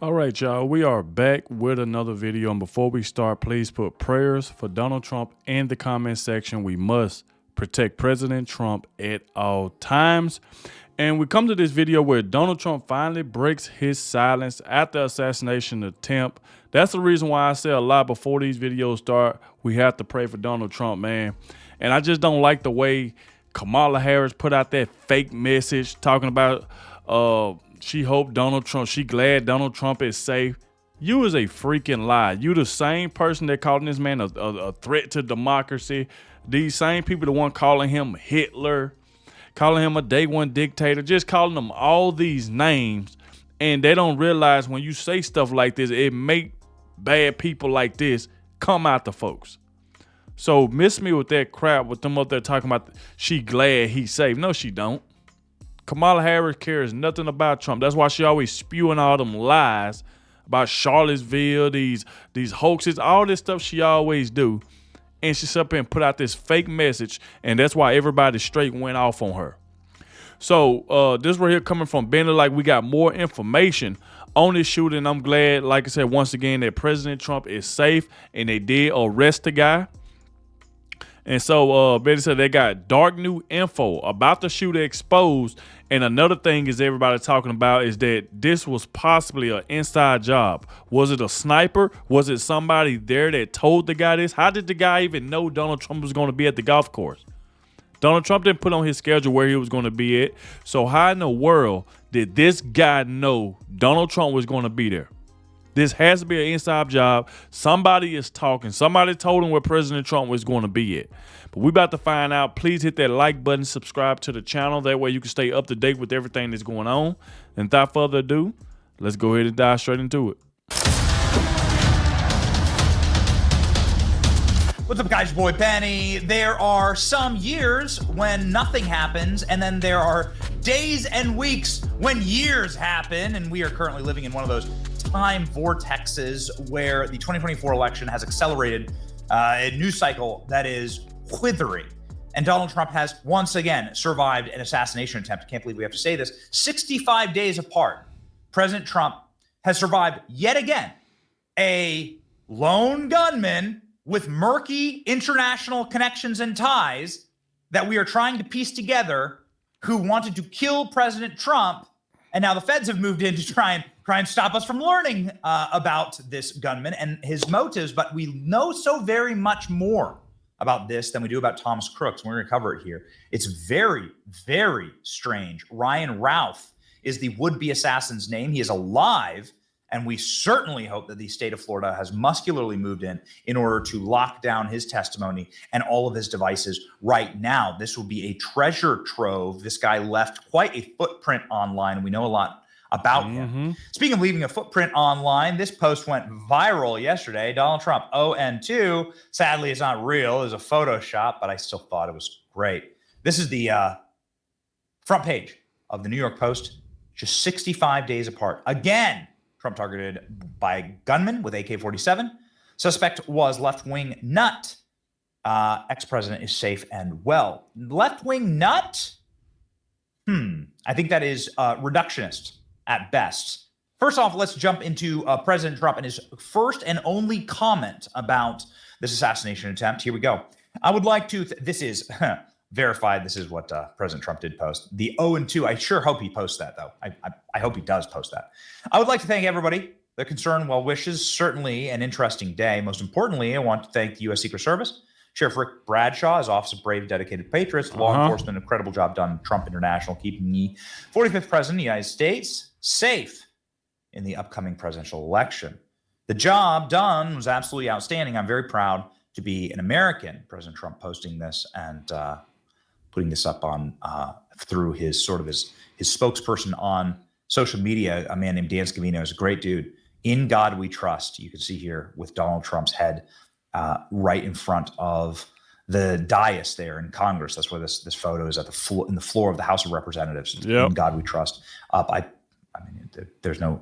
All right, y'all, we are back with another video. And before we start, please put prayers for Donald Trump in the comment section. We must protect President Trump at all times. And we come to this video where Donald Trump finally breaks his silence after assassination attempt. That's the reason why I say a lot before these videos start. We have to pray for Donald Trump, man. And I just don't like the way Kamala Harris put out that fake message talking about she hoped Donald Trump, she glad Donald Trump is safe. You is a freaking lie. You the same person that calling this man a threat to democracy. These same people the one calling him Hitler, calling him a day one dictator, just calling them all these names. And they don't realize when you say stuff like this, it make bad people like this come out the folks. So miss me with that crap with them up there talking about she glad he's safe. No, she don't. Kamala Harris cares nothing about Trump. That's why she always spewing all them lies about Charlottesville, these hoaxes, all this stuff she always do. And she's up here and put out this fake message, and that's why everybody straight went off on her. So this right here coming from Bender, like we got more information on this shooting. I'm glad, like I said, once again, that President Trump is safe and they did arrest the guy. And so Betty said they got dark new info about the shooter exposed. And another thing is everybody talking about is that this was possibly an inside job. Was it a sniper? Was it somebody there that told the guy this? How did the guy even know Donald Trump was going to be at the golf course? Donald Trump didn't put on his schedule where he was going to be at. So how in the world did this guy know Donald Trump was going to be there? This has to be an inside job. Somebody is talking. Somebody told him where President Trump was going to be at. But we about to find out. Please hit that like button, subscribe to the channel. That way you can stay up to date with everything that's going on. And without further ado, let's go ahead and dive straight into it. What's up, guys? Your boy Penny. There are some years when nothing happens, and then there are days and weeks when years happen, and we are currently living in one of those time vortexes where the 2024 election has accelerated a news cycle that is withering. And Donald Trump has once again survived an assassination attempt. I can't believe we have to say this. 65 days apart, President Trump has survived yet again a lone gunman with murky international connections and ties that we are trying to piece together, who wanted to kill President Trump. And now the feds have moved in to try and stop us from learning about this gunman and his motives. But we know so very much more about this than we do about Thomas Crooks. We're going to cover it here. It's very, very strange. Ryan Routh is the would-be assassin's name. He is alive. And we certainly hope that the state of Florida has muscularly moved in order to lock down his testimony and all of his devices right now. This will be a treasure trove. This guy left quite a footprint online. We know a lot about him. Speaking of leaving a footprint online, this post went viral yesterday. Donald Trump, ON2. Sadly, it's not real. It's a Photoshop, but I still thought it was great. This is the front page of the New York Post, just 65 days apart. Again, Trump targeted by gunman with AK-47. Suspect was left-wing nut. Ex-president is safe and well. Left-wing nut? I think that is reductionist at best. First off, let's jump into President Trump and his first and only comment about this assassination attempt. Here we go. I would like to, this is verified. This is what President Trump did post. The 0-2. I sure hope he posts that, though. I hope he does post that. I would like to thank everybody. Their concern, well wishes, certainly an interesting day. Most importantly, I want to thank the U.S. Secret Service, Sheriff Rick Bradshaw, his Office of Brave, Dedicated Patriots, law enforcement, incredible job done. Trump International, keeping the 45th president of the United States safe in the upcoming presidential election. The job done was absolutely outstanding. I'm very proud to be an American. President Trump posting this and putting this up on through his spokesperson on social media, a man named Dan Scavino. Is a great dude. In God we trust. You can see here with Donald Trump's head right in front of the dais there in Congress. That's where this photo is, at the floor, in the floor of the House of Representatives. Yep. In God we trust. I mean, there's no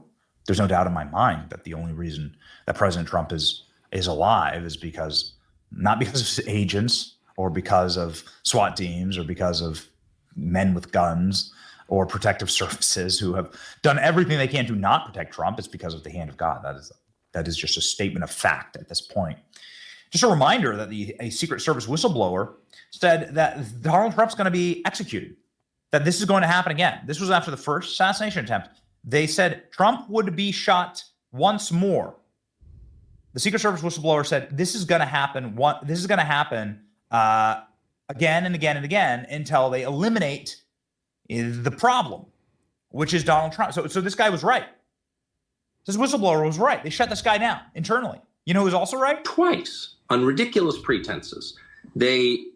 doubt in my mind that the only reason that President Trump is alive is because, not because of his agents or because of SWAT teams or because of men with guns, or protective services who have done everything they can to not protect Trump. It's because of the hand of God. That is just a statement of fact at this point. Just a reminder that a Secret Service whistleblower said that Donald Trump's going to be executed, that this is going to happen again. This was after the first assassination attempt. They said Trump would be shot once more. The Secret Service whistleblower said this is going to happen. This is going to happen again and again and again until they eliminate the problem, which is Donald Trump. So this guy was right. This whistleblower was right. They shut this guy down internally. You know who's also right? Twice on ridiculous pretenses. They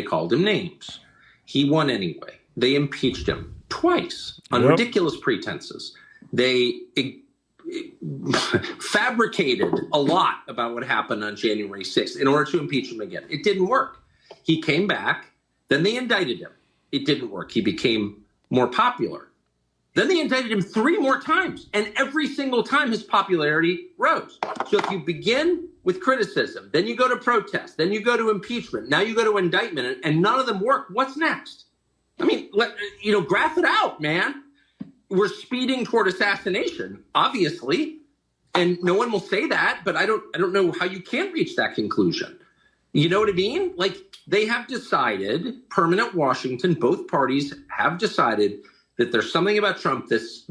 called him names. He won anyway. They impeached him twice on ridiculous pretenses. They fabricated a lot about what happened on January 6th in order to impeach him again. It didn't work. He came back. Then they indicted him. It didn't work. He became more popular. Then they indicted him 3 more times, and every single time his popularity rose. So if you begin with criticism, then you go to protest, then you go to impeachment, now you go to indictment, and none of them work, what's next? I mean, graph it out, man. We're speeding toward assassination, obviously, and no one will say that, but I don't know how you can reach that conclusion. You know what I mean? Like, they have decided, permanent Washington, both parties have decided that there's something about Trump that's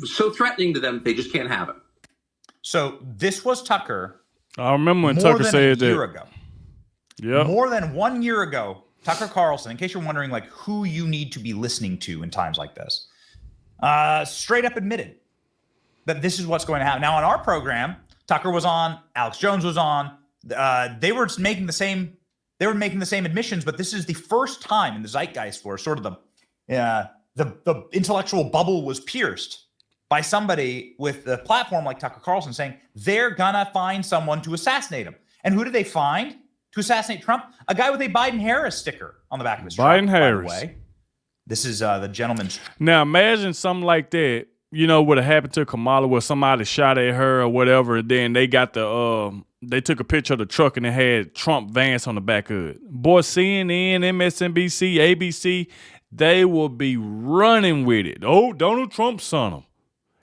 so threatening to them, they just can't have it. So this was Tucker. I remember when Tucker said that. More than a year ago. Yeah. More than 1 year ago, Tucker Carlson, in case you're wondering like who you need to be listening to in times like this, straight up admitted that this is what's going to happen. Now on our program, Tucker was on, Alex Jones was on. They were making the same admissions, but this is the first time in the zeitgeist where sort of the intellectual bubble was pierced by somebody with a platform like Tucker Carlson saying they're gonna find someone to assassinate him. And who did they find to assassinate Trump? A guy with a Biden-Harris sticker on the back of his truck. Biden-Harris. By the way. This is the gentleman's. Now imagine something like that, would have happened to Kamala where somebody shot at her or whatever, and then they got they took a picture of the truck and it had Trump Vance on the back of it. Boy, CNN, MSNBC, ABC, they will be running with it. Oh, Donald Trump son him.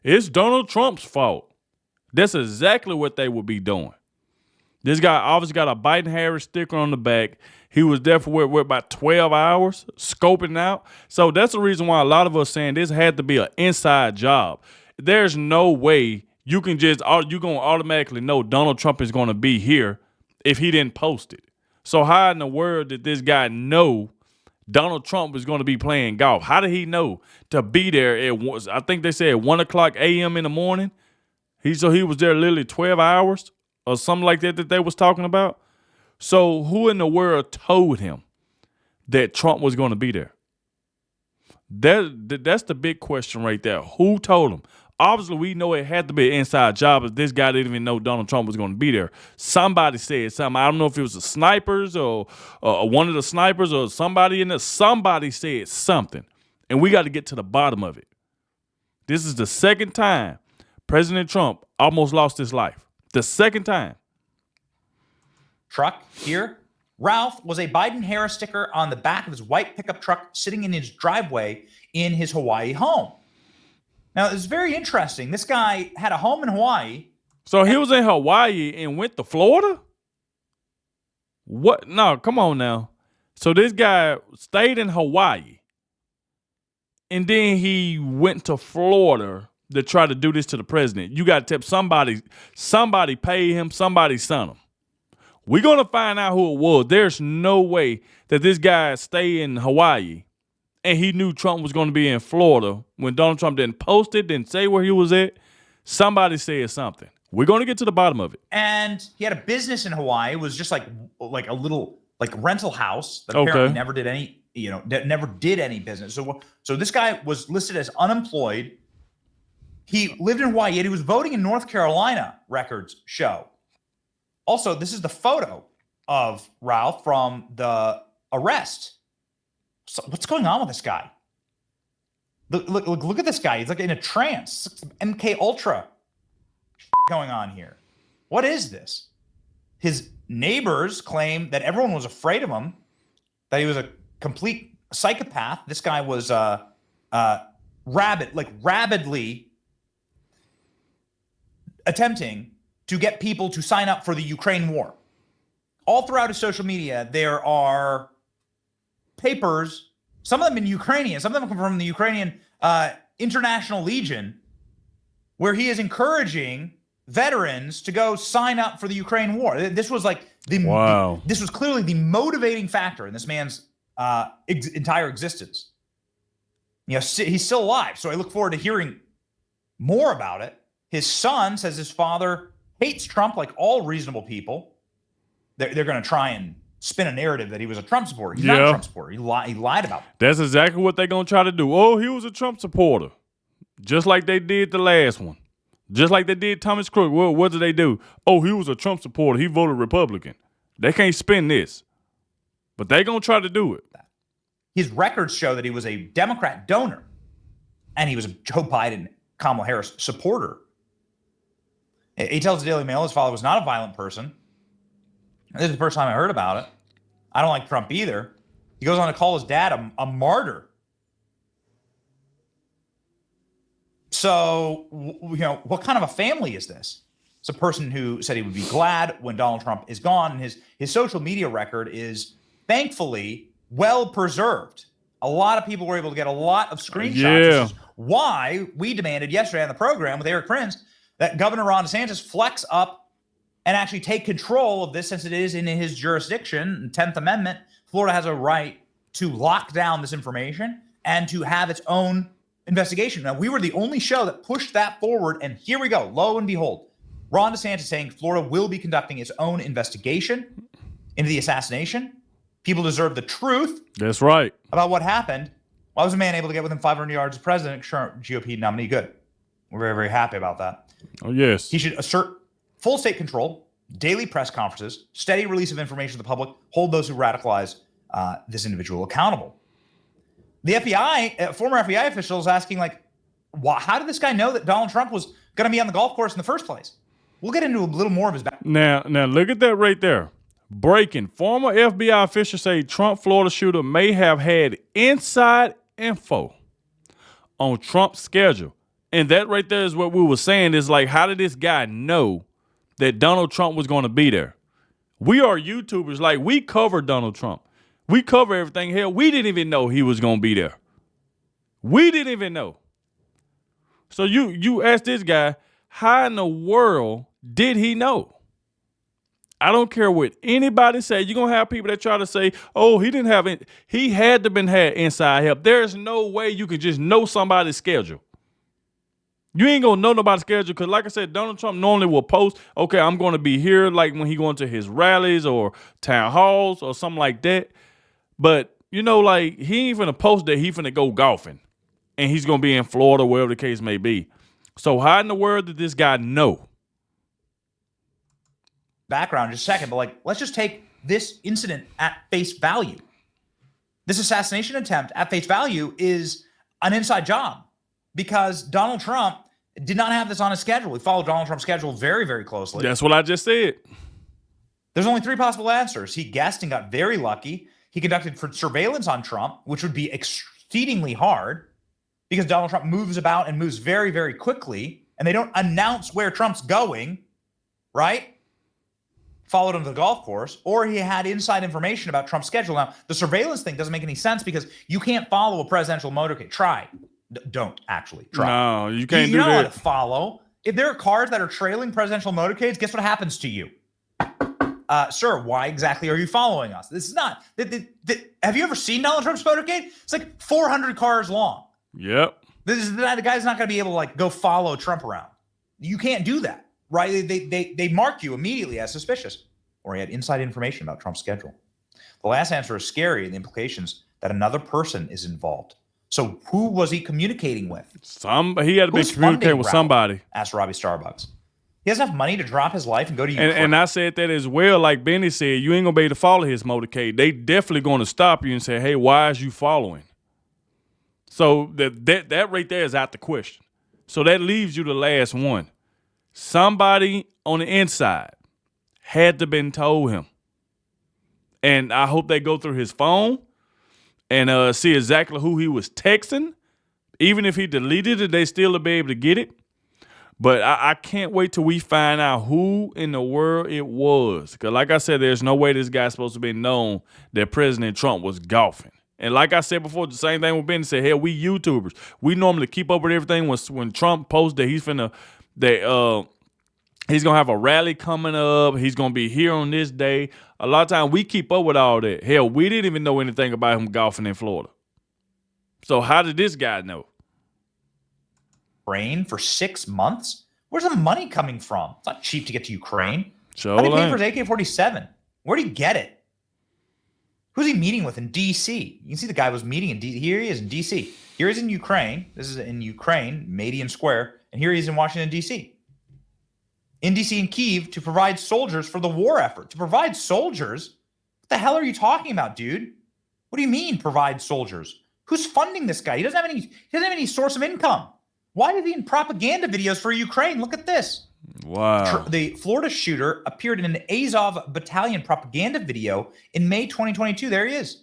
It's Donald Trump's fault. That's exactly what they would be doing. This guy obviously got a Biden-Harris sticker on the back. He was there for about 12 hours, scoping out. So that's the reason why a lot of us saying this had to be an inside job. There's no way you're going to automatically know Donald Trump is going to be here if he didn't post it. So how in the world did this guy know Donald Trump was going to be playing golf? How did he know to be there I think they said 1 o'clock a.m. in the morning? He was there literally 12 hours or something like that they was talking about. So who in the world told him that Trump was going to be there? That's the big question right there. Who told him? Obviously, we know it had to be an inside job if this guy didn't even know Donald Trump was going to be there. Somebody said something. I don't know if it was the snipers or one of the snipers or somebody in there. Somebody said something, and we got to get to the bottom of it. This is the second time President Trump almost lost his life. The second time. Truck here. Ralph was a Biden-Harris sticker on the back of his white pickup truck sitting in his driveway in his Hawaii home. Now, it's very interesting. This guy had a home in Hawaii. So he was in Hawaii and went to Florida? What? No, come on now. So this guy stayed in Hawaii and then he went to Florida to try to do this to the president. You got to tell somebody paid him, somebody sent him. We're going to find out who it was. There's no way that this guy stayed in Hawaii and he knew Trump was going to be in Florida when Donald Trump didn't post it, didn't say where he was at. Somebody said something. We're going to get to the bottom of it. And he had a business in Hawaii. It was just like a little rental house that apparently never did any, never did any business. So this guy was listed as unemployed. He lived in Hawaii, yet he was voting in North Carolina, records show. Also, this is the photo of Ralph from the arrest. So what's going on with this guy? Look at this guy. He's like in a trance. MK Ultra going on here. What is this? His neighbors claim that everyone was afraid of him, that he was a complete psychopath. This guy was rabidly attempting to get people to sign up for the Ukraine war. All throughout his social media, there are papers, some of them in Ukrainian, some of them come from the Ukrainian International Legion, where he is encouraging veterans to go sign up for the Ukraine war. This was like this was clearly the motivating factor in this man's entire existence. You know, he's still alive, so I look forward to hearing more about it. His son says his father hates Trump like all reasonable people. They're going to try and spin a narrative that he was a Trump supporter. He's not a Trump supporter. He lied about it. That's exactly what they're going to try to do. Oh, he was a Trump supporter. Just like they did the last one. Just like they did Thomas Crook. Well, what did they do? Oh, he was a Trump supporter. He voted Republican. They can't spin this. But they're going to try to do it. His records show that he was a Democrat donor. And he was a Joe Biden, Kamala Harris supporter. He tells the Daily Mail his father was not a violent person. This is the first time I heard about it. I don't like Trump either. He goes on to call his dad a martyr. So, you know, what kind of a family is this? It's a person who said he would be glad when Donald Trump is gone. And his social media record is thankfully well preserved. A lot of people were able to get a lot of screenshots. Yeah. Which is why we demanded yesterday on the program with Eric Prince that Governor Ron DeSantis flex up and actually take control of this, since it is in his jurisdiction. 10th Amendment, Florida has a right to lock down this information and to have its own investigation. Now, we were the only show that pushed that forward, and here we go. Lo and behold, Ron DeSantis saying Florida will be conducting its own investigation into the assassination. People deserve the truth. That's right. About what happened. Why was a man able to get within 500 yards of president, current GOP nominee? Good. We're very, very happy about that. Oh, yes. He should assert full state control, daily press conferences, steady release of information to the public, hold those who radicalize this individual accountable. The FBI, former FBI official, is asking, like, how did this guy know that Donald Trump was going to be on the golf course in the first place? We'll get into a little more of his back. Now look at that right there. Breaking. Former FBI officials say Trump Florida shooter may have had inside info on Trump's schedule. And that right there is what we were saying, is like, how did this guy know that Donald Trump was going to be there? We are YouTubers. Like, we cover Donald Trump. We cover everything. Hell, we didn't even know he was going to be there. We didn't even know. So you ask this guy, how in the world did he know? I don't care what anybody say. You're going to have people that try to say, oh, he didn't have it. He had to had inside help. There's no way you could just know somebody's schedule. You ain't going to know nobody's schedule, because like I said, Donald Trump normally will post, okay, I'm going to be here, like when he going to his rallies or town halls or something like that. But, you know, like, he ain't finna post that he finna go golfing and he's going to be in Florida, wherever the case may be. So how in the world did this guy know? Background in just a second, but like, let's just take this incident at face value. This assassination attempt at face value is an inside job, because Donald Trump did not have this on his schedule. We followed Donald Trump's schedule very, very closely. That's what I just said. There's only three possible answers. He guessed and got very lucky. He conducted surveillance on Trump, which would be exceedingly hard because Donald Trump moves about and moves very, very quickly, and they don't announce where Trump's going, right? Followed him to the golf course. Or he had inside information about Trump's schedule. Now, the surveillance thing doesn't make any sense because you can't follow a presidential motorcade. Try. Don't actually try. No, you can't do You're not allowed that. to follow. If there are cars that are trailing presidential motorcades, guess what happens to you? Sir, why exactly are you following us? This is not. Have you ever seen Donald Trump's motorcade? It's like 400 cars long. Yep. The guy's not going to be able to like go follow Trump around. You can't do that, right? They mark you immediately as suspicious. Or he had inside information about Trump's schedule. The last answer is scary, and the implications that another person is involved. So who was he communicating with? He had to be communicating with somebody. Asked Robbie Starbucks. He has enough money to drop his life and go to Ukraine. And I said that as well. Like Benny said, you ain't going to be able to follow his motorcade. They definitely going to stop you and say, hey, why is you following? So that right there is out the question. So that leaves you the last one. Somebody on the inside had to been told him. And I hope they go through his phone and see exactly who he was texting. Even if he deleted it, they still will be able to get it. But I can't wait till we find out who in the world it was. Because like I said, there's no way this guy's supposed to be known that President Trump was golfing. And like I said before, the same thing with Ben said, hell, we YouTubers. We normally keep up with everything when Trump posts that he's going to have a rally coming up. He's going to be here on this day. A lot of times we keep up with all that. Hell, we didn't even know anything about him golfing in Florida. So how did this guy know? Ukraine for 6 months? Where's the money coming from? It's not cheap to get to Ukraine. Sure How did he pay ain't. for his AK-47? Where did he get it? Who's he meeting with in D.C.? You can see the guy was meeting in D.C. Here he is in D.C. Here he's in Ukraine. This is in Ukraine, Madian Square. And here he is in Washington, D.C. In D.C. and Kyiv to provide soldiers for the war effort. To provide soldiers? What the hell are you talking about, dude? What do you mean provide soldiers? Who's funding this guy? He doesn't have any source of income. Why is he in propaganda videos for Ukraine? Look at this. Wow. The Florida shooter appeared in an Azov battalion propaganda video in May 2022. There he is.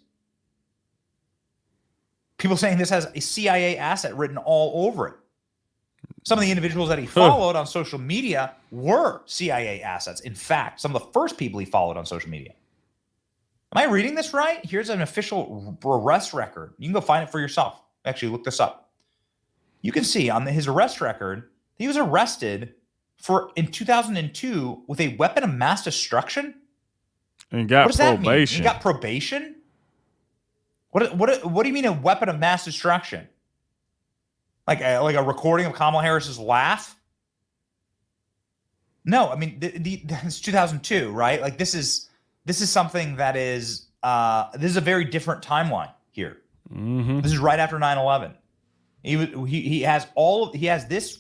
People saying this has a CIA asset written all over it. Some of the individuals that he followed on social media were CIA assets. In fact, some of the first people he followed on social media. Am I reading this right? Here's an official arrest record. You can go find it for yourself. Actually, look this up. You can see on his arrest record, he was arrested in 2002 with a weapon of mass destruction. And got what does that mean? probation. He got probation? What do you mean a weapon of mass destruction? Like a recording of Kamala Harris's laugh? No, I mean it's 2002, right? Like this is something that is this is a very different timeline here. Mm-hmm. This is right after 9/11. He has this.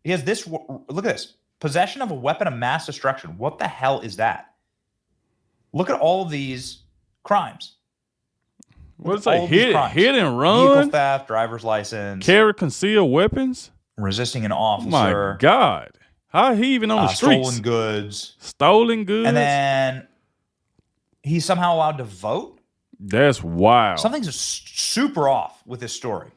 Look at this. Possession of a weapon of mass destruction. What the hell is that? Look at all of these crimes. What's a hit and run? Vehicle theft, driver's license, carry concealed weapons, resisting an officer. My God, how he even on the streets? Stolen goods, and then he's somehow allowed to vote. That's wild. Something's super off with this story.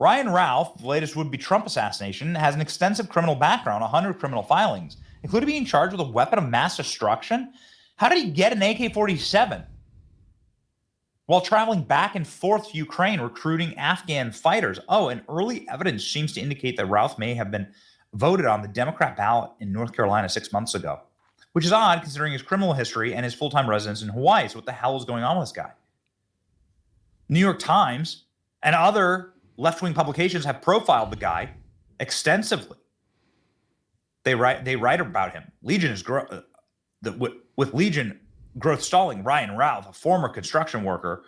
Ryan Ralph, the latest would-be Trump assassination, has an extensive criminal background, 100 criminal filings, including being charged with a weapon of mass destruction. How did he get an AK-47? While traveling back and forth to Ukraine, recruiting Afghan fighters. Oh, and early evidence seems to indicate that Ralph may have been voted on the Democrat ballot in North Carolina 6 months ago, which is odd considering his criminal history and his full-time residence in Hawaii. So what the hell is going on with this guy? New York Times and other left-wing publications have profiled the guy extensively. They write about him. Legion is with Legion growth stalling. Ryan Ralph, a former construction worker,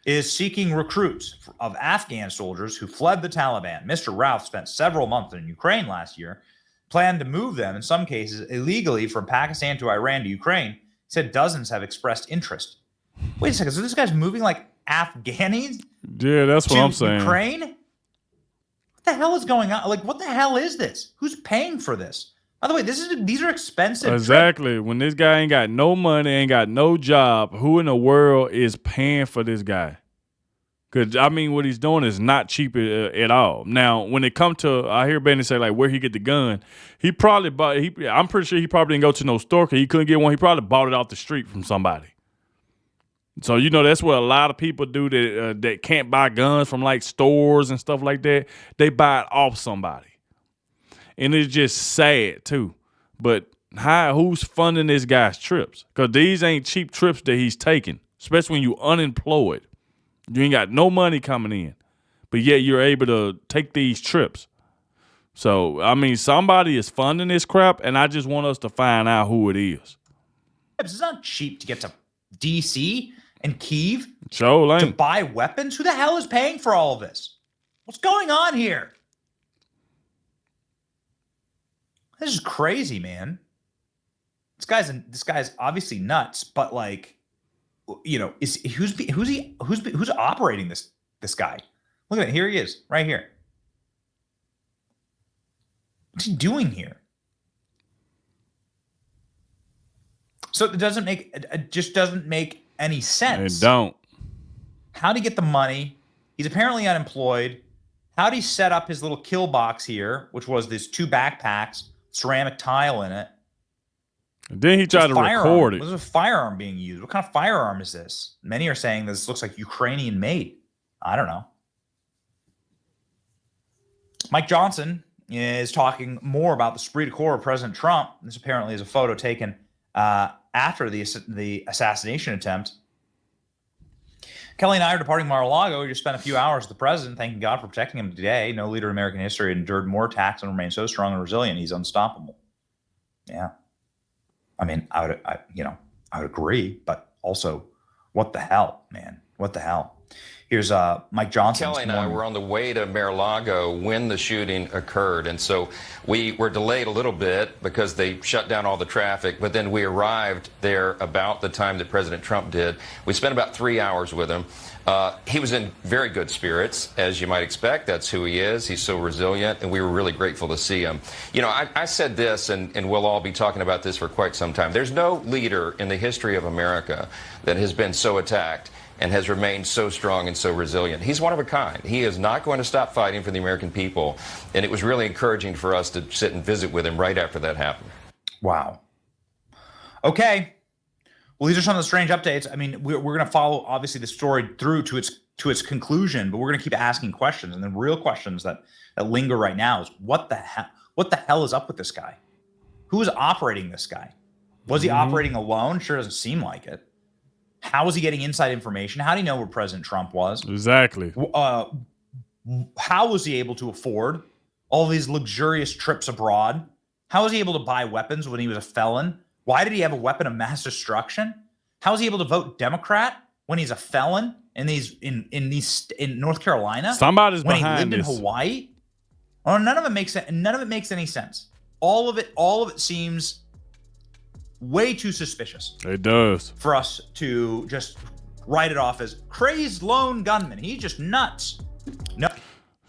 is seeking recruits of Afghan soldiers who fled the Taliban. Mr. Ralph spent several months in Ukraine last year, planned to move them, in some cases illegally, from Pakistan to Iran to Ukraine. He said dozens have expressed interest. Wait a second, so this guy's moving like Afghanis? Yeah, that's what I'm saying. Ukraine? What the hell is going on? Like, what the hell is this? Who's paying for this? By the way, these are expensive. Exactly. trips. When this guy ain't got no money, ain't got no job, who in the world is paying for this guy? Because, I mean, what he's doing is not cheap at all. Now, when it comes to, I hear Benny say, like, where he get the gun, he probably bought, I'm pretty sure he probably didn't go to no store because he couldn't get one. He probably bought it off the street from somebody. So, you know, that's what a lot of people do that can't buy guns from, like, stores and stuff like that. They buy it off somebody. And it's just sad, too. But who's funding this guy's trips? Because these ain't cheap trips that he's taking, especially when you're unemployed. You ain't got no money coming in, but yet you're able to take these trips. So, I mean, somebody is funding this crap, and I just want us to find out who it is. It's not cheap to get to D.C. and Kyiv Sure, to buy weapons. Who the hell is paying for all of this? What's going on here? This is crazy, man. This guy's obviously nuts, but like, you know, who's operating this guy? Look at it. Here he is, right here. What's he doing here? So it just doesn't make any sense. It don't. How'd he get the money? He's apparently unemployed. How'd he set up his little kill box here, which was these 2 backpacks, ceramic tile in it? And then he tried to record it. Was a firearm being used? What kind of firearm is this? Many are saying this looks like Ukrainian made. I don't know. Mike Johnson is talking more about the esprit de corps of President Trump. This apparently is a photo taken after the assassination attempt. Kelly and I are departing Mar-a-Lago. We just spent a few hours with the president, thanking God for protecting him today. No leader in American history had endured more attacks and remained so strong and resilient. He's unstoppable. Yeah. I mean, I would agree, but also, what the hell, man? What the hell? Here's Mike Johnson. Kelly and I were on the way to Mar-a-Lago when the shooting occurred, and so we were delayed a little bit because they shut down all the traffic, but then we arrived there about the time that President Trump did. We spent about 3 hours with him. He was in very good spirits, as you might expect. That's who he is. He's so resilient, and we were really grateful to see him. You know, I said this, and we'll all be talking about this for quite some time. There's no leader in the history of America that has been so attacked and has remained so strong and so resilient. He's one of a kind. He is not going to stop fighting for the American people, and it was really encouraging for us to sit and visit with him right after that happened. Wow. Okay. Well, these are some of the strange updates. I mean, we're going to follow, obviously, the story through to its conclusion, but we're going to keep asking questions. And the real questions that linger right now is, what the hell is up with this guy? Who is operating this guy? Was he operating alone? Sure doesn't seem like it. How was he getting inside information? How do you know where President Trump was? Exactly. How was he able to afford all these luxurious trips abroad? How was he able to buy weapons when he was a felon? Why did he have a weapon of mass destruction? How is he able to vote Democrat when he's a felon in North Carolina? Somebody's when behind he lived in Hawaii. Well, none of it makes any sense. All of it seems way too suspicious. It does. For us to just write it off as crazed lone gunman. He's just nuts. No.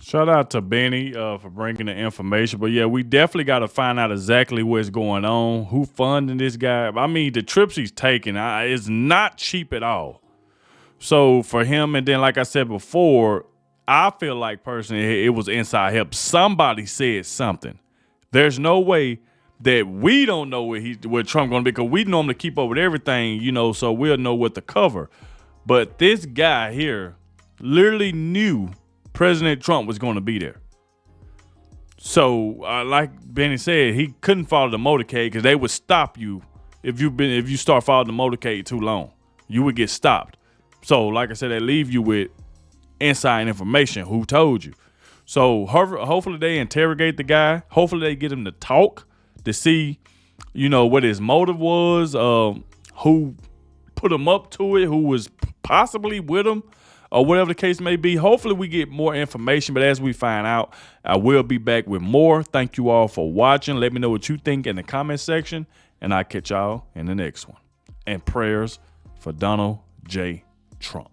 Shout out to Benny for bringing the information. But yeah, we definitely got to find out exactly what's going on, who funding this guy. I mean, the trips he's taking is not cheap at all. So for him, and then like I said before, I feel like personally it was inside help. Somebody said something. There's no way that we don't know where Trump going to be, because we normally keep up with everything, you know, so we'll know what to cover. But this guy here literally knew President Trump was going to be there. So, like Benny said, he couldn't follow the motorcade because they would stop you if you start following the motorcade too long. You would get stopped. So, like I said, they leave you with inside information. Who told you? So, hopefully they interrogate the guy. Hopefully they get him to talk to see, you know, what his motive was, who put him up to it, who was possibly with him, or whatever the case may be. Hopefully we get more information, but as we find out, I will be back with more. Thank you all for watching. Let me know what you think in the comment section, and I'll catch y'all in the next one. And prayers for Donald J. Trump.